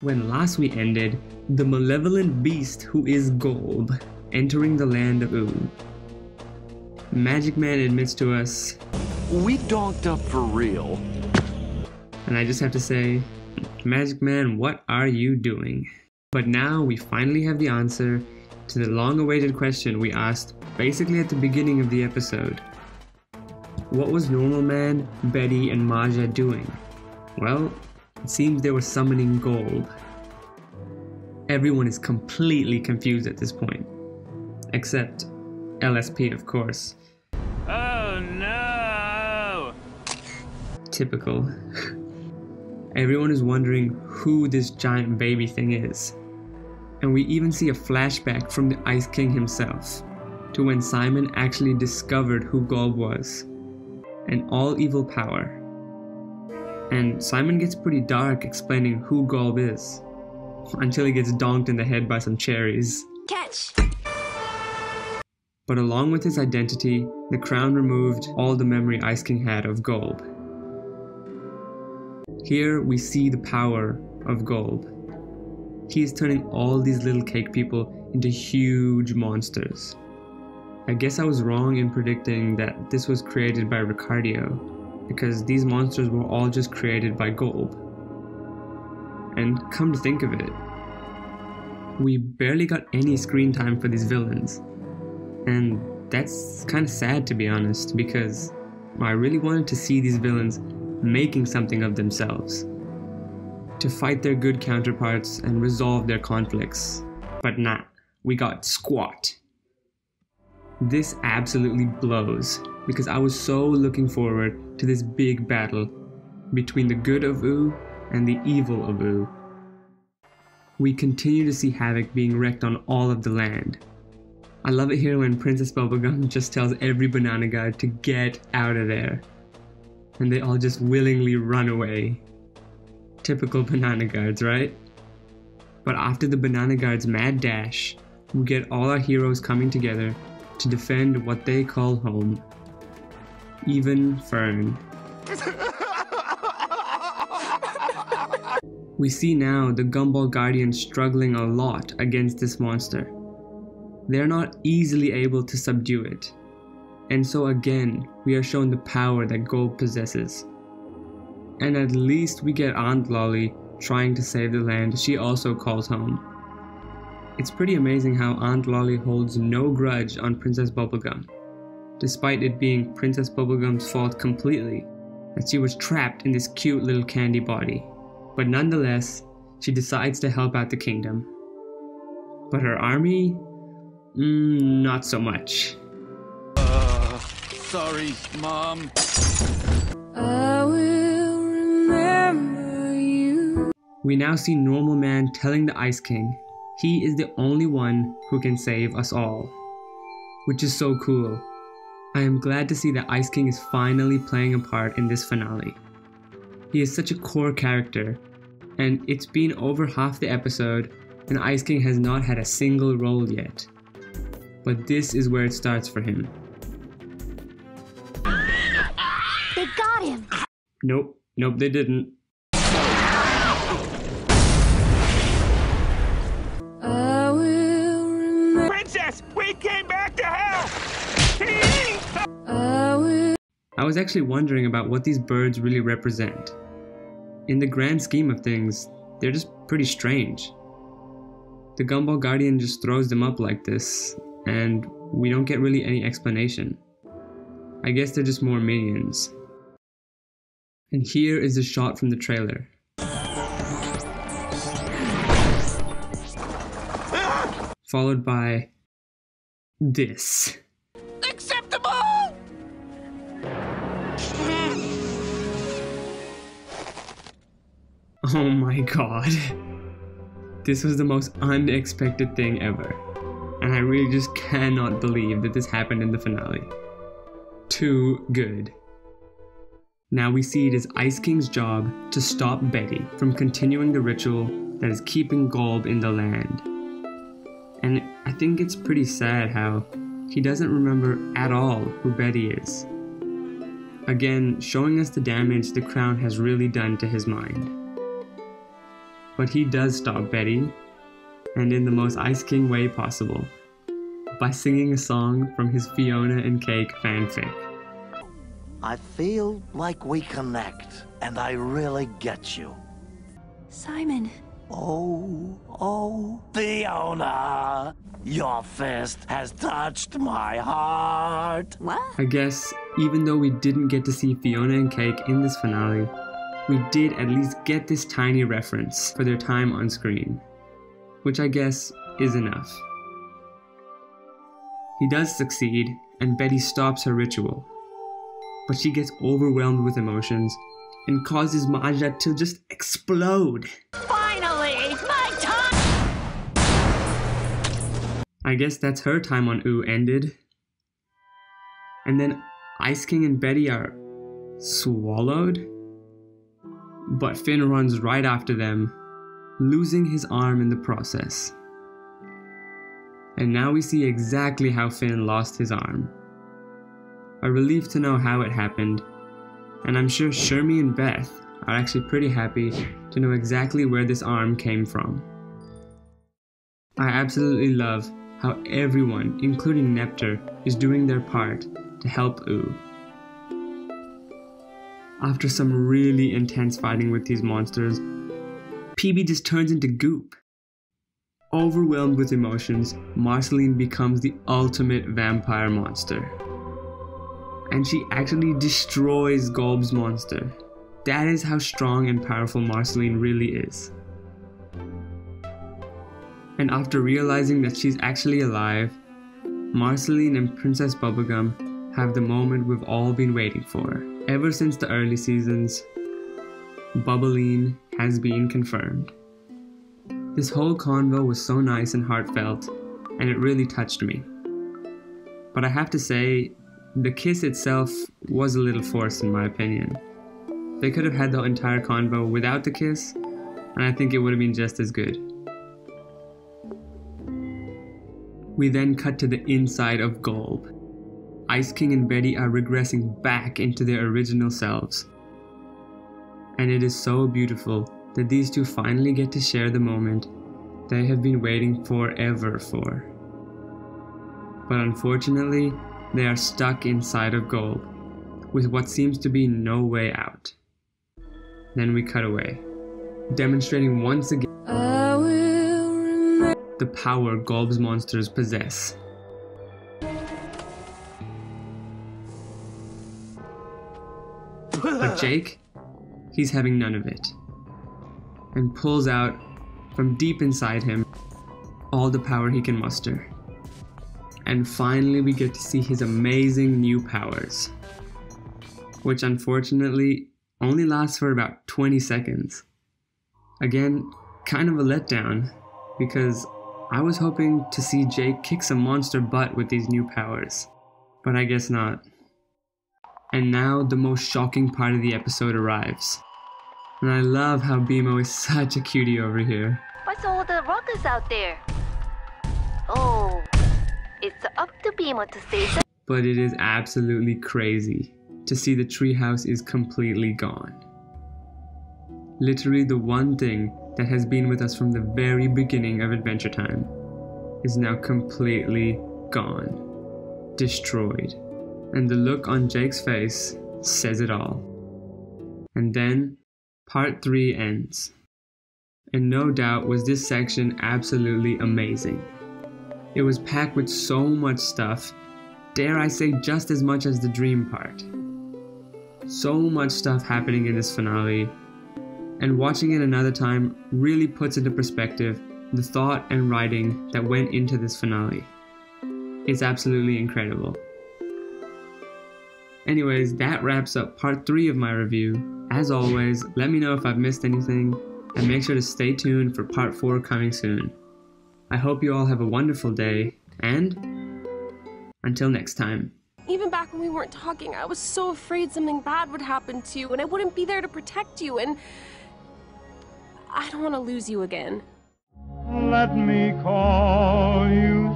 When last we ended, the malevolent beast who is Golb entering the land of Oo. Magic Man admits to us, "We donked up for real." And I just have to say, Magic Man, what are you doing? But now we finally have the answer to the long-awaited question we asked basically at the beginning of the episode. What was Normal Man, Betty, and Maja doing? Well, it seems they were summoning Golb. Everyone is completely confused at this point. Except LSP, of course. Oh no! Typical. Everyone is wondering who this giant baby thing is. And we even see a flashback from the Ice King himself, to when Simon actually discovered who Golb was. An all-evil power. And Simon gets pretty dark explaining who Golb is, until he gets donked in the head by some cherries. Catch! But along with his identity, the crown removed all the memory Ice King had of Golb. Here we see the power of Golb. He is turning all these little cake people into huge monsters. I guess I was wrong in predicting that this was created by Ricardio, because these monsters were all just created by Golb. And come to think of it, we barely got any screen time for these villains. And that's kind of sad, to be honest, because I really wanted to see these villains making something of themselves, to fight their good counterparts and resolve their conflicts. But nah, we got squat. This absolutely blows, because I was so looking forward to this big battle between the good of Oo and the evil of Oo. We continue to see havoc being wreaked on all of the land. I love it here when Princess Bubblegum just tells every banana guard to get out of there, and they all just willingly run away. Typical banana guards, right? But after the banana guards' mad dash, we get all our heroes coming together to defend what they call home. Even Fern. We see now the Gumball Guardians struggling a lot against this monster. They're not easily able to subdue it. And so again, we are shown the power that Golb possesses. And at least we get Aunt Lolly trying to save the land she also calls home. It's pretty amazing how Aunt Lolly holds no grudge on Princess Bubblegum, despite it being Princess Bubblegum's fault completely, that she was trapped in this cute little candy body. But nonetheless, she decides to help out the kingdom. But her army? Not so much. Sorry, Mom. I will remember you. We now see Normal Man telling the Ice King he is the only one who can save us all. Which is so cool. I am glad to see that Ice King is finally playing a part in this finale. He is such a core character, and it's been over half the episode and Ice King has not had a single role yet. But this is where it starts for him. They got him! Nope, they didn't. I will remember. Princess, we came back to help! I was actually wondering about what these birds really represent. In the grand scheme of things, they're just pretty strange. The Gumball Guardian just throws them up like this, and we don't get really any explanation. I guess they're just more minions. And here is the shot from the trailer. Followed by this. Acceptable! Oh my god. This was the most unexpected thing ever. And I really just cannot believe that this happened in the finale. Too good. Now we see it as Ice King's job to stop Betty from continuing the ritual that is keeping Golb in the land. And I think it's pretty sad how he doesn't remember at all who Betty is. Again, showing us the damage the crown has really done to his mind. But he does stop Betty, and in the most Ice King way possible, by singing a song from his Fiona and Cake fanfic. I feel like we connect, and I really get you. Simon. Oh, Fiona, your fist has touched my heart. What? I guess, even though we didn't get to see Fiona and Cake in this finale, we did at least get this tiny reference for their time on screen, which I guess is enough. He does succeed, and Betty stops her ritual, but she gets overwhelmed with emotions and causes Maja to just explode. Finally, my time! I guess that's her time on Ooh ended. And then Ice King and Betty are swallowed, but Finn runs right after them, losing his arm in the process. And now we see exactly how Finn lost his arm. A relief to know how it happened, and I'm sure Shermie and Beth are actually pretty happy to know exactly where this arm came from. I absolutely love how everyone, including Nepter, is doing their part to help Ooh. After some really intense fighting with these monsters, PB just turns into goop. Overwhelmed with emotions, Marceline becomes the ultimate vampire monster. And she actually destroys Golb's monster. That is how strong and powerful Marceline really is. And after realizing that she's actually alive, Marceline and Princess Bubblegum have the moment we've all been waiting for. Ever since the early seasons, Bubbline has been confirmed. This whole convo was so nice and heartfelt, and it really touched me. But I have to say, the kiss itself was a little forced in my opinion. They could have had the entire convo without the kiss, and I think it would have been just as good. We then cut to the inside of Golb. Ice King and Betty are regressing back into their original selves. And it is so beautiful that these two finally get to share the moment they have been waiting forever for. But unfortunately, they are stuck inside of Golb, with what seems to be no way out. Then we cut away, demonstrating once again the power Golb's monsters possess. But Jake, he's having none of it, and pulls out, from deep inside him, all the power he can muster. And finally we get to see his amazing new powers, which unfortunately only lasts for about 20 seconds. Again, kind of a letdown, because I was hoping to see Jake kick some monster butt with these new powers, but I guess not. And now the most shocking part of the episode arrives. And I love how BMO is such a cutie over here. What's all the ruckus out there? Oh, it's up to BMO to say so. But it is absolutely crazy to see the treehouse is completely gone. Literally the one thing that has been with us from the very beginning of Adventure Time is now completely gone, destroyed. And the look on Jake's face says it all. And then Part 3 ends. And no doubt was this section absolutely amazing. It was packed with so much stuff, dare I say just as much as the dream part. So much stuff happening in this finale, and watching it another time really puts into perspective the thought and writing that went into this finale. It's absolutely incredible. Anyways, that wraps up part 3 of my review. As always, let me know if I've missed anything, and make sure to stay tuned for part 4 coming soon. I hope you all have a wonderful day, and until next time. Even back when we weren't talking, I was so afraid something bad would happen to you, and I wouldn't be there to protect you, and I don't want to lose you again. Let me call you